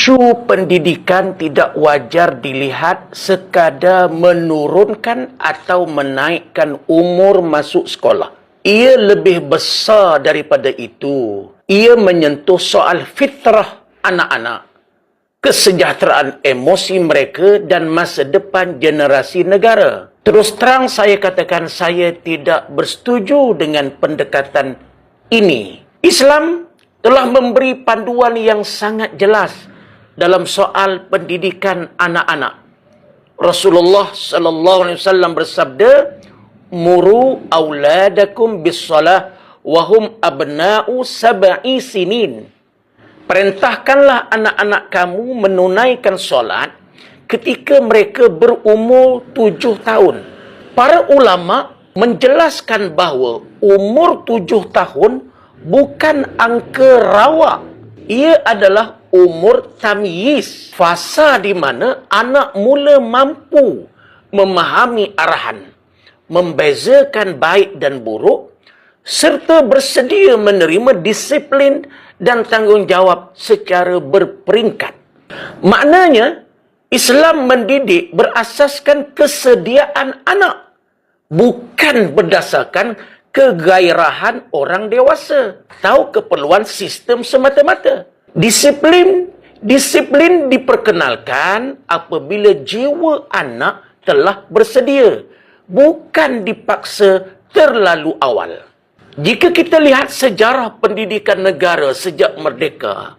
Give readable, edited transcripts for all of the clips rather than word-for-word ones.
Isu pendidikan tidak wajar dilihat sekadar menurunkan atau menaikkan umur masuk sekolah. Ia lebih besar daripada itu. Ia menyentuh soal fitrah anak-anak, kesejahteraan emosi mereka dan masa depan generasi negara. Terus terang saya katakan saya tidak bersetuju dengan pendekatan ini. Islam telah memberi panduan yang sangat jelas dalam soal pendidikan anak-anak. Rasulullah sallallahu alaihi wasallam bersabda, "Muru auladakum bis-shalah wa hum abna'u sab'i sinin." Perintahkanlah anak-anak kamu menunaikan solat ketika mereka berumur 7 tahun. Para ulama menjelaskan bahawa umur 7 tahun bukan angka rawa. Ia adalah umur tamyiz, fasa di mana anak mula mampu memahami arahan, membezakan baik dan buruk, serta bersedia menerima disiplin dan tanggungjawab secara berperingkat. Maknanya, Islam mendidik berasaskan kesediaan anak, bukan berdasarkan kegairahan orang dewasa atau keperluan sistem semata-mata. Disiplin diperkenalkan apabila jiwa anak telah bersedia, bukan dipaksa terlalu awal. Jika kita lihat sejarah pendidikan negara sejak merdeka,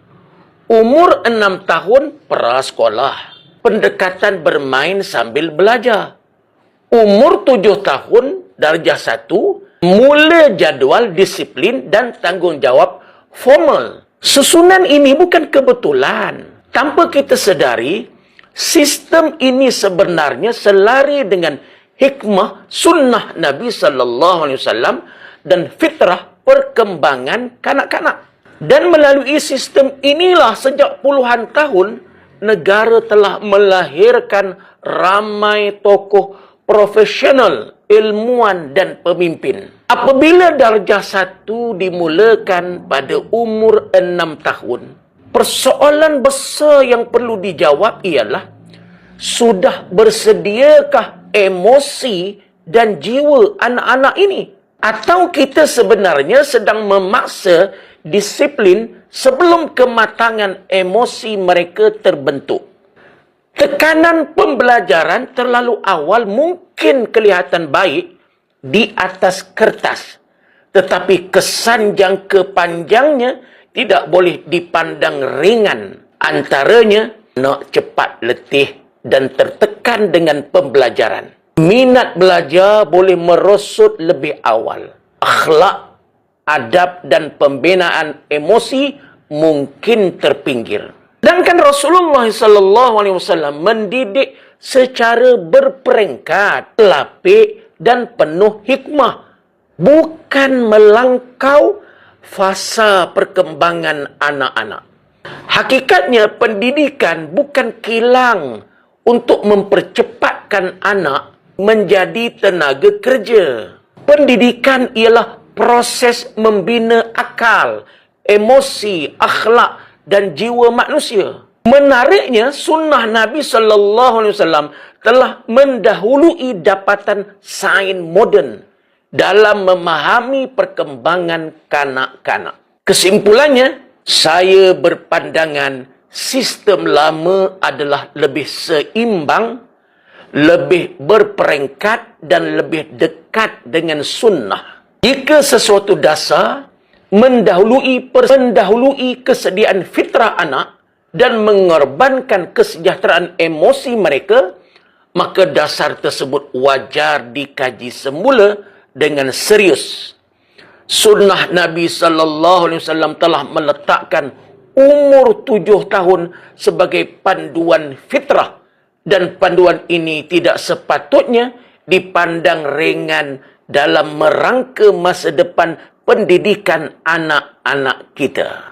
umur 6 tahun prasekolah, pendekatan bermain sambil belajar. Umur 7 tahun darjah 1, mula jadual disiplin dan tanggungjawab formal. Susunan ini bukan kebetulan. Tanpa kita sedari, sistem ini sebenarnya selari dengan hikmah sunnah Nabi SAW dan fitrah perkembangan kanak-kanak. Dan melalui sistem inilah sejak puluhan tahun, negara telah melahirkan ramai tokoh profesional, ilmuwan dan pemimpin. Apabila darjah 1 dimulakan pada umur 6 tahun, persoalan besar yang perlu dijawab ialah, sudah bersediakah emosi dan jiwa anak-anak ini? Atau kita sebenarnya sedang memaksa disiplin sebelum kematangan emosi mereka terbentuk? Tekanan pembelajaran terlalu awal mungkin kelihatan baik di atas kertas, tetapi kesan jangka panjangnya tidak boleh dipandang ringan. Antaranya, nak cepat letih dan tertekan dengan pembelajaran. Minat belajar boleh merosot lebih awal. Akhlak, adab dan pembinaan emosi mungkin terpinggir. Sedangkan Rasulullah SAW mendidik secara berperingkat, lapik dan penuh hikmah, bukan melangkau fasa perkembangan anak-anak. Hakikatnya pendidikan bukan kilang untuk mempercepatkan anak menjadi tenaga kerja. Pendidikan ialah proses membina akal, emosi, akhlak dan jiwa manusia. Menariknya, sunnah Nabi SAW telah mendahului dapatan sains moden dalam memahami perkembangan kanak-kanak. Kesimpulannya, saya berpandangan sistem lama adalah lebih seimbang, lebih berperingkat dan lebih dekat dengan sunnah. Jika sesuatu dasar mendahului kesediaan fitrah anak dan mengorbankan kesejahteraan emosi mereka, maka dasar tersebut wajar dikaji semula dengan serius. Sunnah Nabi SAW telah meletakkan umur 7 tahun sebagai panduan fitrah, dan panduan ini tidak sepatutnya dipandang ringan dalam merangka masa depan pendidikan anak-anak kita.